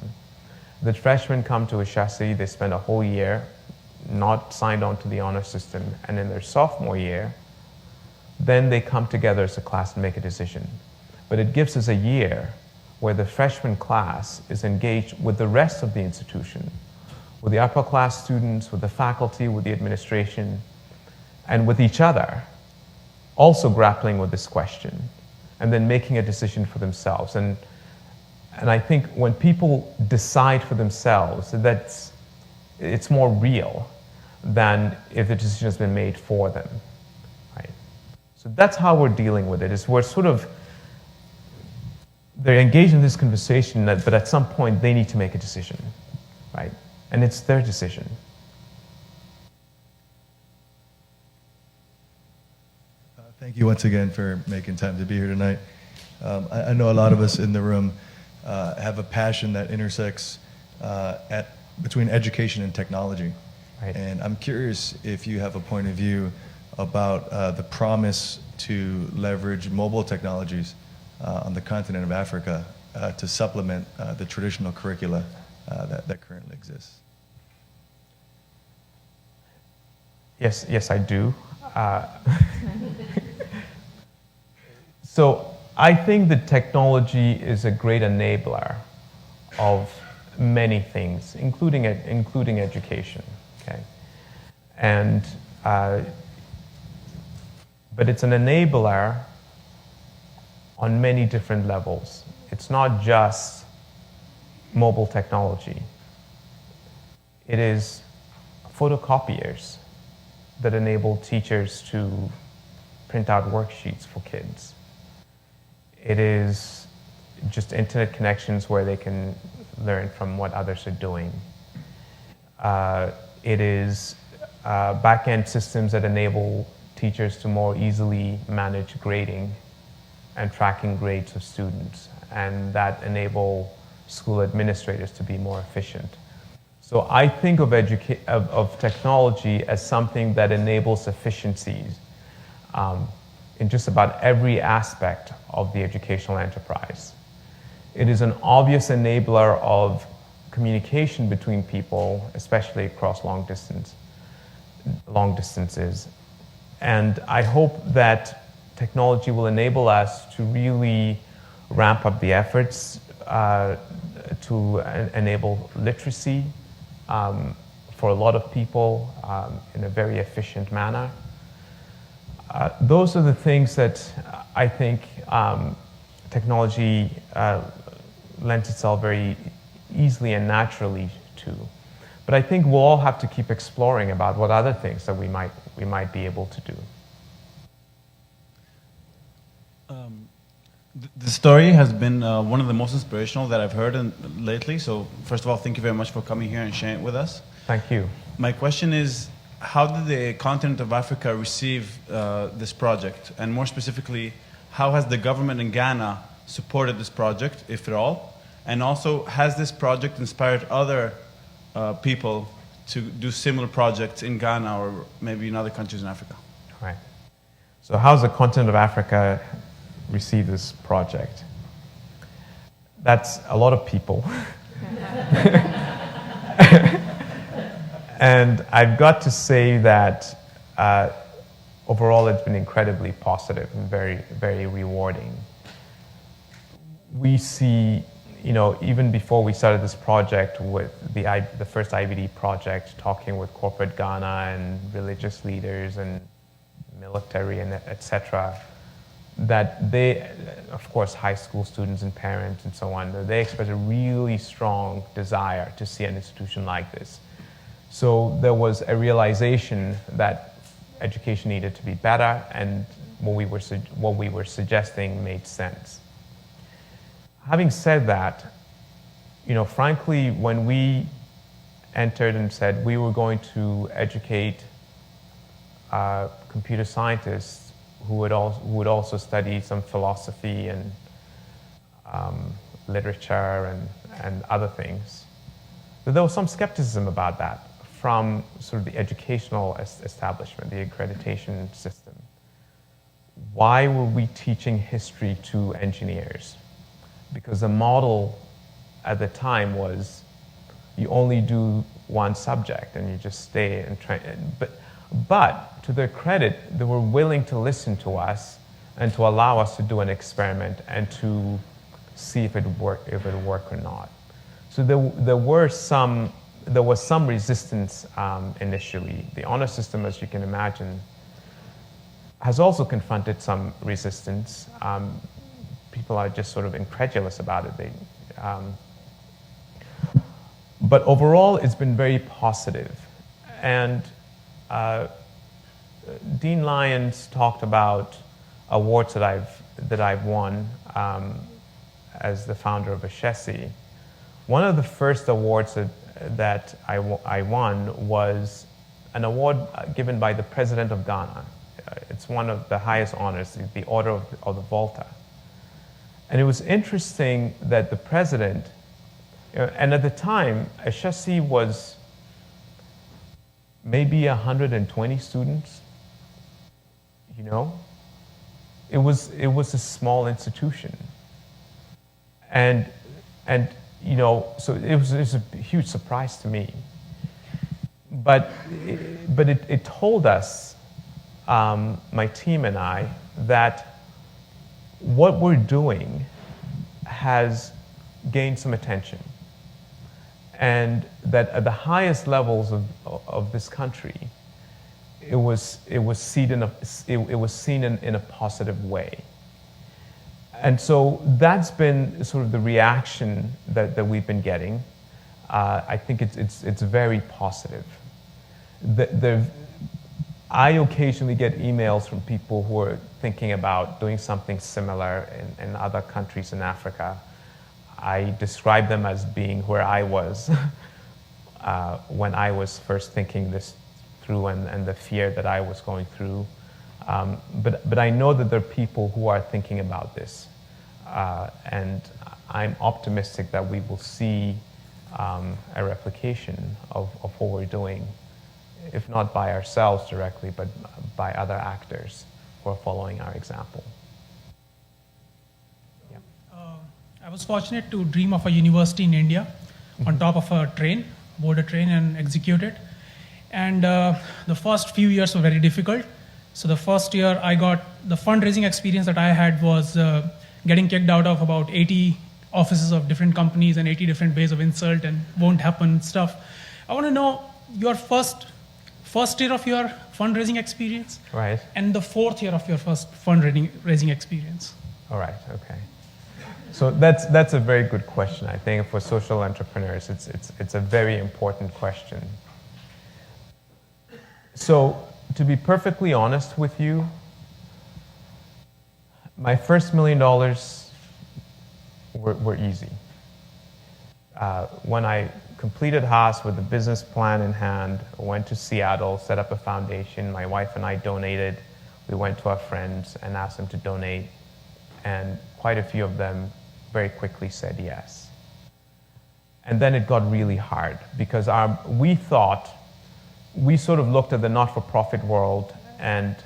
The freshmen come to Ashesi, they spend a whole year not signed on to the honor system, and in their sophomore year, then they come together as a class and make a decision. But it gives us a year where the freshman class is engaged with the rest of the institution, with the upper class students, with the faculty, with the administration, and with each other, also grappling with this question, and then making a decision for themselves. And I think when people decide for themselves, it's more real than if the decision has been made for them, right? So that's how we're dealing with it, is we're sort of, they're engaged in this conversation, but at some point they need to make a decision, right? And it's their decision. Thank you once again for making time to be here tonight. I know a lot of us in the room have a passion that intersects between education and technology. Right. And I'm curious if you have a point of view about the promise to leverage mobile technologies on the continent of Africa to supplement the traditional curricula that currently exists. Yes, I do. So I think that technology is a great enabler of many things, including education. Okay, and but it's an enabler on many different levels. It's not just mobile technology. It is photocopiers that enable teachers to print out worksheets for kids. It is just internet connections where they can learn from what others are doing. It is back-end systems that enable teachers to more easily manage grading and tracking grades of students, and that enable school administrators to be more efficient. So I think of technology as something that enables efficiencies in just about every aspect of the educational enterprise. It is an obvious enabler of communication between people, especially across long distances. And I hope that technology will enable us to really ramp up the efforts to enable literacy for a lot of people in a very efficient manner. Those are the things that I think technology lends itself very easily and naturally to. But I think we'll all have to keep exploring about what other things that we might be able to do. The story has been one of the most inspirational that I've heard lately. So first of all, thank you very much for coming here and sharing it with us. Thank you. My question is, how did the continent of Africa receive this project? And more specifically, how has the government in Ghana supported this project, if at all? And also, has this project inspired other people to do similar projects in Ghana or maybe in other countries in Africa? Right. So how's the continent of Africa receive this project? That's a lot of people. And I've got to say that overall it's been incredibly positive and very, very rewarding. We see, even before we started this project with the first IBD project, talking with corporate Ghana and religious leaders and military and etc., that they, of course, high school students and parents and so on, they express a really strong desire to see an institution like this. So there was a realization that education needed to be better, and what we were suggesting made sense. Having said that, frankly, when we entered and said we were going to educate computer scientists who would also study some philosophy and literature and other things, that there was some skepticism about that from sort of the educational establishment, the accreditation system. Why were we teaching history to engineers? Because the model at the time was you only do one subject and you just stay and try. But to their credit, they were willing to listen to us and to allow us to do an experiment and to see if it would work or not. So there was some resistance initially. The honor system, as you can imagine, has also confronted some resistance. People are just sort of incredulous about it. But overall, it's been very positive. And Dean Lyons talked about awards that I've won as the founder of Ashesi. One of the first awards that I won was an award given by the President of Ghana. It's one of the highest honors, the Order of the Volta. And it was interesting that the president, and at the time, Ashesi was maybe 120 students. You know, it was a small institution, and you know, so it was a huge surprise to me. But it told us, my team and I, that what we're doing has gained some attention, and that at the highest levels of this country, it was seen in a positive way. And so that's been sort of the reaction that we've been getting. I think it's very positive. I occasionally get emails from people who are thinking about doing something similar in other countries in Africa. I describe them as being where I was when I was first thinking this through and the fear that I was going through. But I know that there are people who are thinking about this. And I'm optimistic that we will see a replication of what we're doing, if not by ourselves directly, but by other actors who are following our example. Yeah. I was fortunate to dream of a university in India on top of a train, board a train and execute it. And the first few years were very difficult. So the first year I got the fundraising experience that I had was getting kicked out of about 80 offices of different companies and 80 different ways of insult and won't happen stuff. I want to know your first year of your fundraising experience, right, and the fourth year of your first fundraising experience. All right. Okay. So that's a very good question. I think for social entrepreneurs, it's a very important question. So to be perfectly honest with you, my first $1 million were easy. When I completed Haas with a business plan in hand, went to Seattle, set up a foundation, my wife and I donated. We went to our friends and asked them to donate, and quite a few of them very quickly said yes. And then it got really hard because we sort of looked at the not-for-profit world and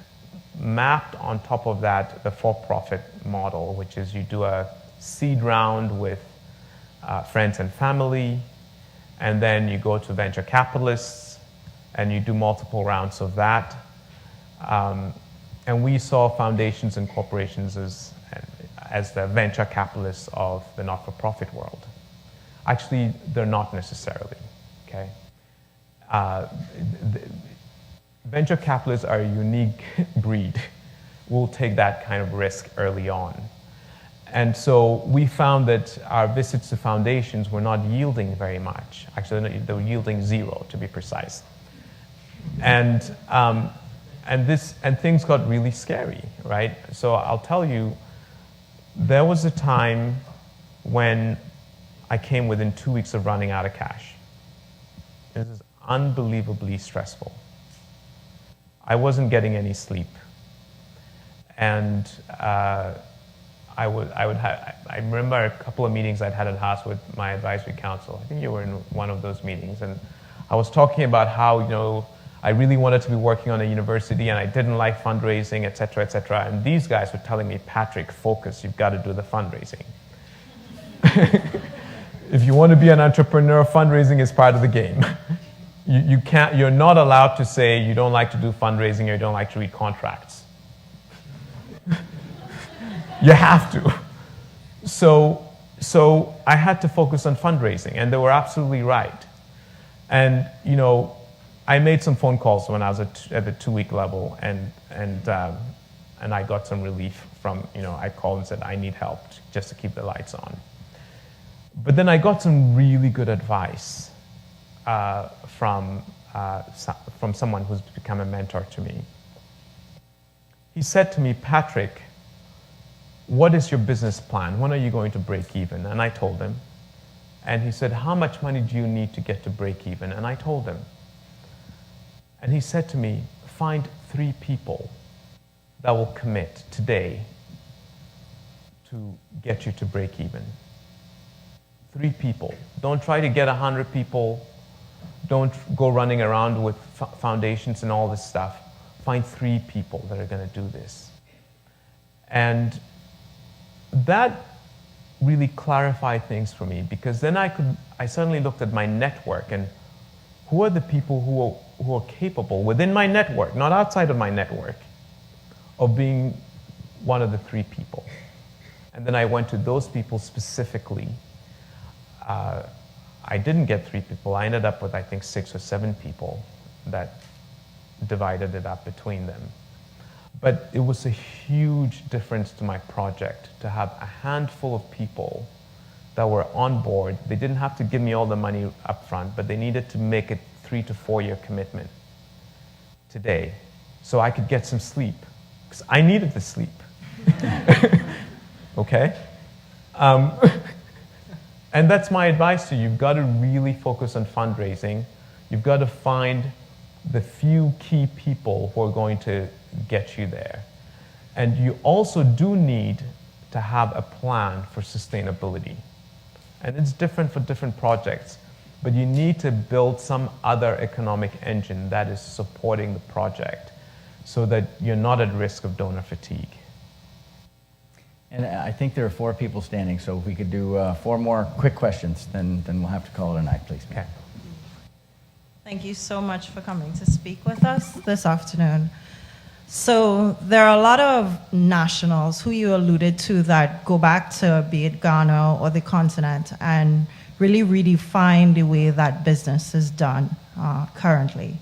mapped on top of that the for-profit model, which is you do a seed round with friends and family, and then you go to venture capitalists and you do multiple rounds of that. And we saw foundations and corporations as the venture capitalists of the not-for-profit world. Actually, they're not necessarily, okay? Venture capitalists are a unique breed. We'll take that kind of risk early on. And so we found that our visits to foundations were not yielding very much. Actually, they were yielding 0, to be precise. And things got really scary, right? So I'll tell you, there was a time when I came within 2 weeks of running out of cash. This is unbelievably stressful. I wasn't getting any sleep, and I would have I remember a couple of meetings I'd had at Haas with my advisory council. I think you were in one of those meetings, and I was talking about how, you know, I really wanted to be working on a university and I didn't like fundraising, et cetera, et cetera. And these guys were telling me, Patrick, focus, you've got to do the fundraising. If you want to be an entrepreneur, fundraising is part of the game. You're not allowed to say you don't like to do fundraising or you don't like to read contracts. You have to. So I had to focus on fundraising, and they were absolutely right. And, you know, I made some phone calls when I was at the 2-week level, and I got some relief from, you know, I called and said, I need help just to keep the lights on. But then I got some really good advice from someone who's become a mentor to me. He said to me, Patrick, what is your business plan? When are you going to break even? And I told him. And he said, how much money do you need to get to break even? And I told him. And he said to me, find 3 people that will commit today to get you to break even. 3 people. Don't try to get 100 people. Don't go running around with foundations and all this stuff. Find 3 people that are going to do this. And that really clarified things for me, because then I suddenly looked at my network and who are the people who are capable within my network, not outside of my network, of being one of the 3 people. And then I went to those people specifically. I didn't get 3 people. I ended up with, I think, 6 or 7 people that divided it up between them. But it was a huge difference to my project to have a handful of people that were on board. They didn't have to give me all the money up front, but they needed to make a 3 to 4 year commitment today so I could get some sleep, because I needed the sleep. Okay? And that's my advice to you. You've got to really focus on fundraising. You've got to find the few key people who are going to get you there. And you also do need to have a plan for sustainability. And it's different for different projects, but you need to build some other economic engine that is supporting the project so that you're not at risk of donor fatigue. And I think there are 4 people standing, so if we could do 4 more quick questions, then we'll have to call it a night, please. Okay. Thank you so much for coming to speak with us this afternoon. So there are a lot of nationals who you alluded to that go back to be it Ghana or the continent and really redefine the way that business is done currently.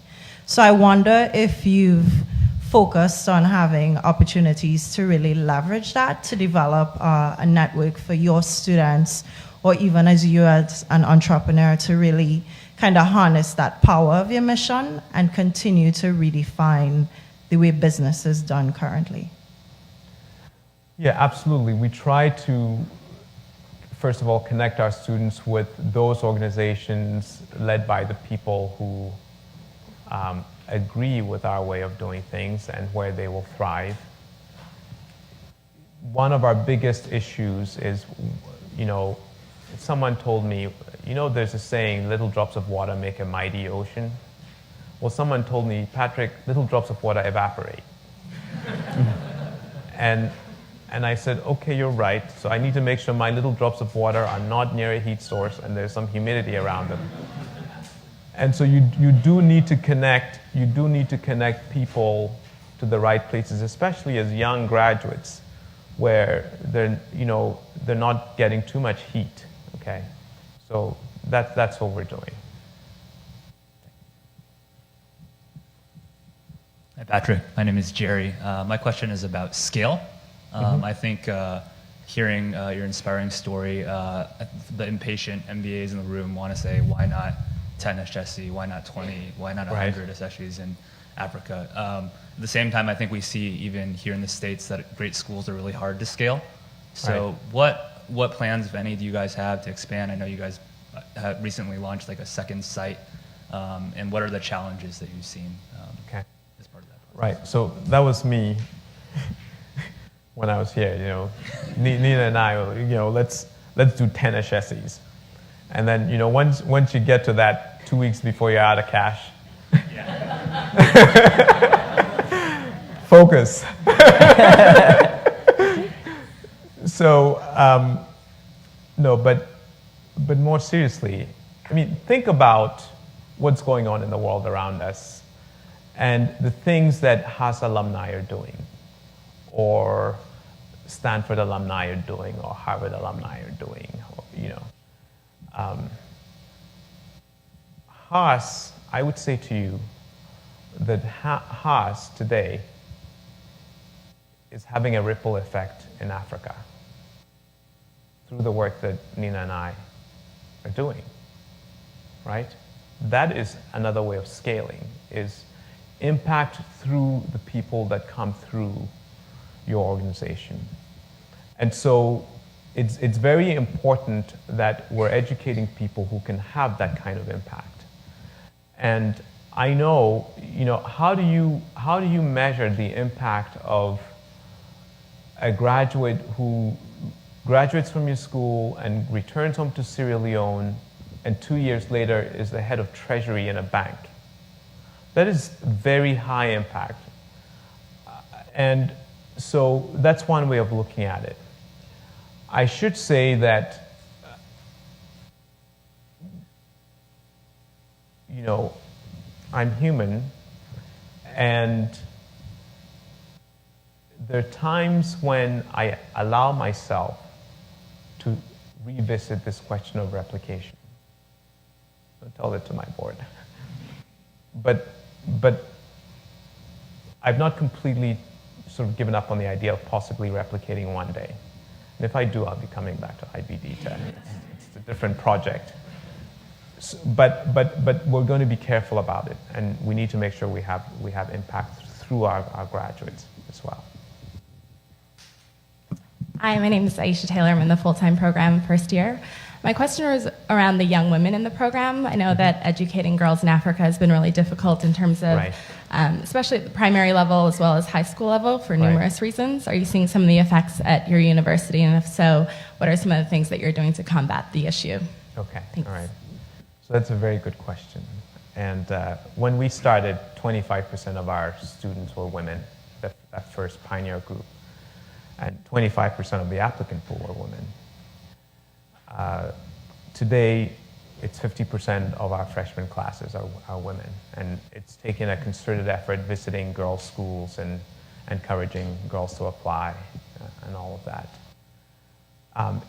So I wonder if you've focused on having opportunities to really leverage that to develop a network for your students, or even as you as an entrepreneur to really kind of harness that power of your mission and continue to redefine the way business is done currently. Yeah, absolutely. We try to, first of all, connect our students with those organizations led by the people who agree with our way of doing things and where they will thrive. One of our biggest issues is, you know, someone told me, you know, there's a saying, little drops of water make a mighty ocean. Well, someone told me, Patrick, little drops of water evaporate. And I said, okay, you're right. So I need to make sure my little drops of water are not near a heat source and there's some humidity around them. And so you do need to connect people to the right places, especially as young graduates, where they're not getting too much heat. Okay, so that's what we're doing. Hi, Patrick. My name is Jerry. My question is about scale. I think hearing your inspiring story, the impatient MBAs in the room want to say, why not 10 Ashesi? Why not 20? Why not 100 Asheshis in Africa? At the same time, I think we see even here in the States that great schools are really hard to scale. So what plans, if any, do you guys have to expand? I know you guys have recently launched like a second site. And what are the challenges that you've seen as part of that process? Right, so that was me. when I was here. Nina and I, let's do 10 Ashhesis. And then, once you get to that 2 weeks before you're out of cash, focus. So, no, but more seriously, think about what's going on in the world around us and the things that Haas alumni are doing, or Stanford alumni are doing, or Harvard alumni are doing, Haas, I would say to you that Haas today is having a ripple effect in Africa through the work that Nina and I are doing, right? That is another way of scaling, is impact through the people that come through your organization. And so it's very important that we're educating people who can have that kind of impact. And I know, how do you measure the impact of a graduate who graduates from your school and returns home to Sierra Leone and 2 years later is the head of treasury in a bank? That is very high impact. And so that's one way of looking at it. I should say that, I'm human, and there are times when I allow myself to revisit this question of replication. Don't tell it to my board. But I've not completely sort of given up on the idea of possibly replicating one day. And if I do, I'll be coming back to IBD. It's a different project. So, but we're going to be careful about it, and we need to make sure we have impact through our graduates as well. Hi, my name is Aisha Taylor. I'm in the full-time program, first year. My question was around the young women in the program. I know that educating girls in Africa has been really difficult in terms of, especially at the primary level as well as high school level for numerous reasons. Are you seeing some of the effects at your university? And if so, what are some of the things that you're doing to combat the issue? Okay, Thanks. all right. So that's a very good question. And when we started, 25% of our students were women, that first pioneer group. And 25% of the applicant pool were women. Today, it's 50% of our freshman classes are women. And it's taken a concerted effort visiting girls' schools and encouraging girls to apply and all of that.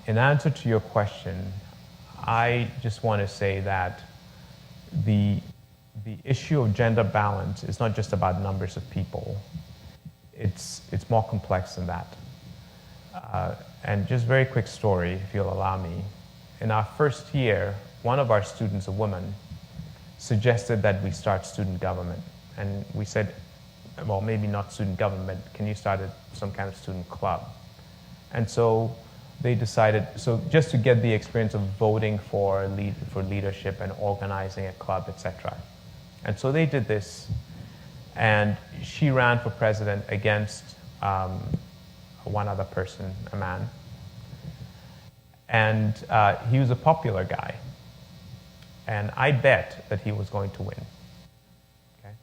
In answer to your question, I just want to say that the issue of gender balance is not just about numbers of people. It's more complex than that. And just very quick story, if you'll allow me. In our first year, one of our students, a woman, suggested that we start student government. And we said, well, maybe not student government, can you start some kind of student club? And so they decided, so just to get the experience of voting for leadership and organizing a club, etc. And so they did this, and she ran for president against one other person, a man. And he was a popular guy. And I bet that he was going to win. Okay?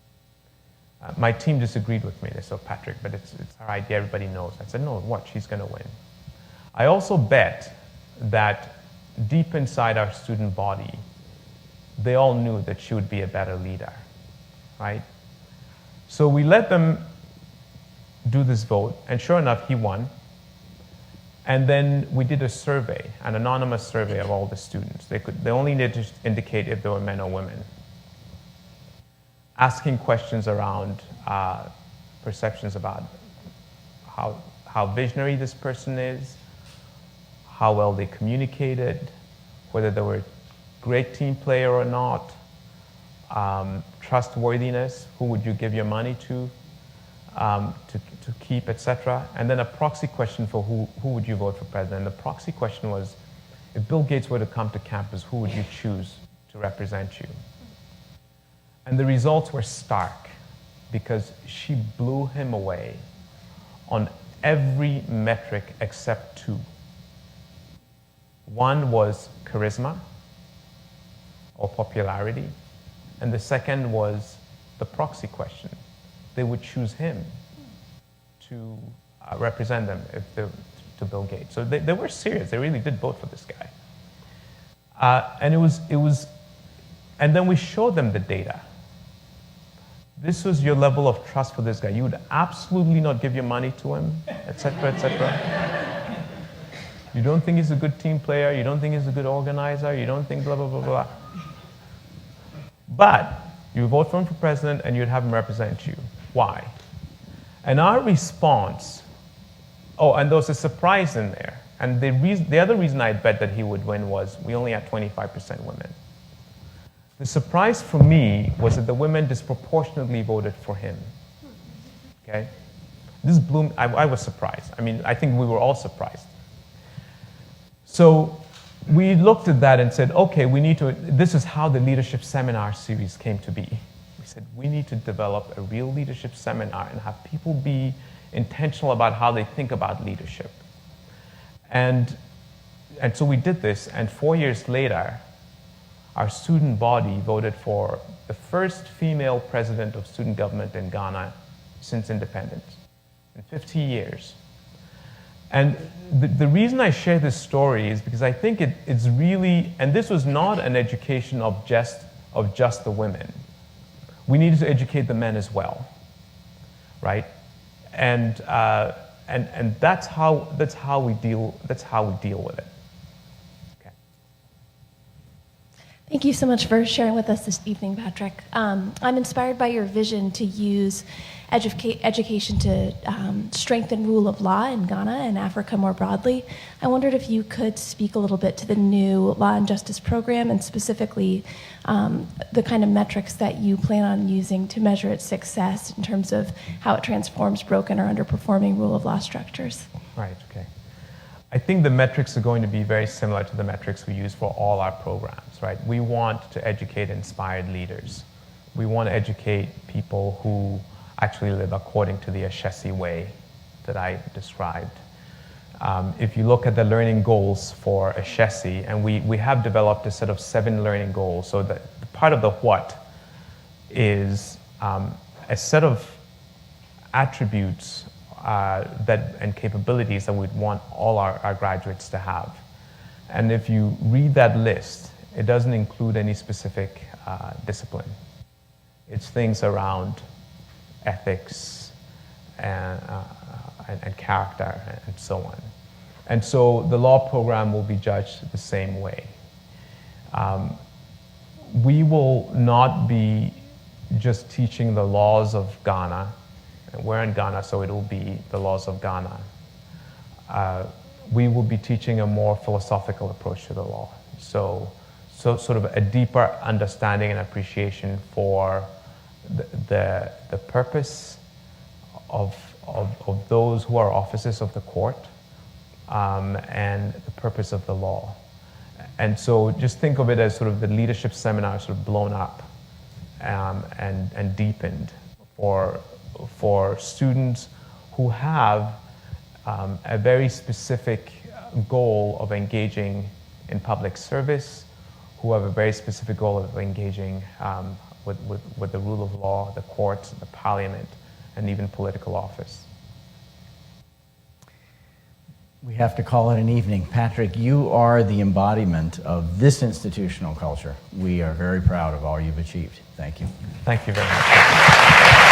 My team disagreed with me. They said, Patrick, but it's our idea, everybody knows. I said, no, what? She's going to win. I also bet that deep inside our student body, they all knew that she would be a better leader, right? So we let them do this vote, and sure enough, he won. And then we did a survey, an anonymous survey of all the students. They only needed to indicate if they were men or women, asking questions around perceptions about how visionary this person is, how well they communicated, whether they were a great team player or not, trustworthiness, who would you give your money to keep, etc. And then a proxy question for who would you vote for president. The proxy question was, if Bill Gates were to come to campus, who would you choose to represent you? And the results were stark, because she blew him away on every metric except two. One was charisma or popularity, and the second was the proxy question. They would choose him to represent them to Bill Gates. So they were serious. They really did vote for this guy. And then we showed them the data. This was your level of trust for this guy. You would absolutely not give your money to him, etc., etc. You don't think he's a good team player. You don't think he's a good organizer. You don't think blah, blah, blah, blah. But you vote for him for president and you'd have him represent you. Why? And our response, and there was a surprise in there. And the other reason I bet that he would win was we only had 25% women. The surprise for me was that the women disproportionately voted for him. Okay? This blew me. I was surprised. I mean, I think we were all surprised. So we looked at that and said, okay, this is how the leadership seminar series came to be. We said, we need to develop a real leadership seminar and have people be intentional about how they think about leadership. And so we did this, and 4 years later, our student body voted for the first female president of student government in Ghana since independence, in 50 years. And the reason I share this story is because I think it's really, and this was not an education of just the women. We needed to educate the men as well, right? And that's how we deal with it. Okay. Thank you so much for sharing with us this evening, Patrick. I'm inspired by your vision to use education to strengthen rule of law in Ghana and Africa more broadly. I wondered if you could speak a little bit to the new Law and Justice program and specifically the kind of metrics that you plan on using to measure its success in terms of how it transforms broken or underperforming rule of law structures. Right, okay. I think the metrics are going to be very similar to the metrics we use for all our programs, right? We want to educate inspired leaders. We want to educate people who actually live according to the Ashesi way that I described. If you look at the learning goals for Ashesi, and we have developed a set of 7 learning goals, so that part of the what is a set of attributes and capabilities that we'd want all our graduates to have. And if you read that list, it doesn't include any specific discipline. It's things around ethics and character and so on. And so the law program will be judged the same way. We will not be just teaching the laws of Ghana. We're in Ghana, so it will be the laws of Ghana. We will be teaching a more philosophical approach to the law. So sort of a deeper understanding and appreciation for the purpose of those who are officers of the court and the purpose of the law. And so just think of it as sort of the leadership seminar sort of blown up and deepened for students who have a very specific goal of engaging in public service, who have a very specific goal of engaging with the rule of law, the courts, the parliament, and even political office. We have to call it an evening. Patrick, you are the embodiment of this institutional culture. We are very proud of all you've achieved. Thank you. Thank you very much.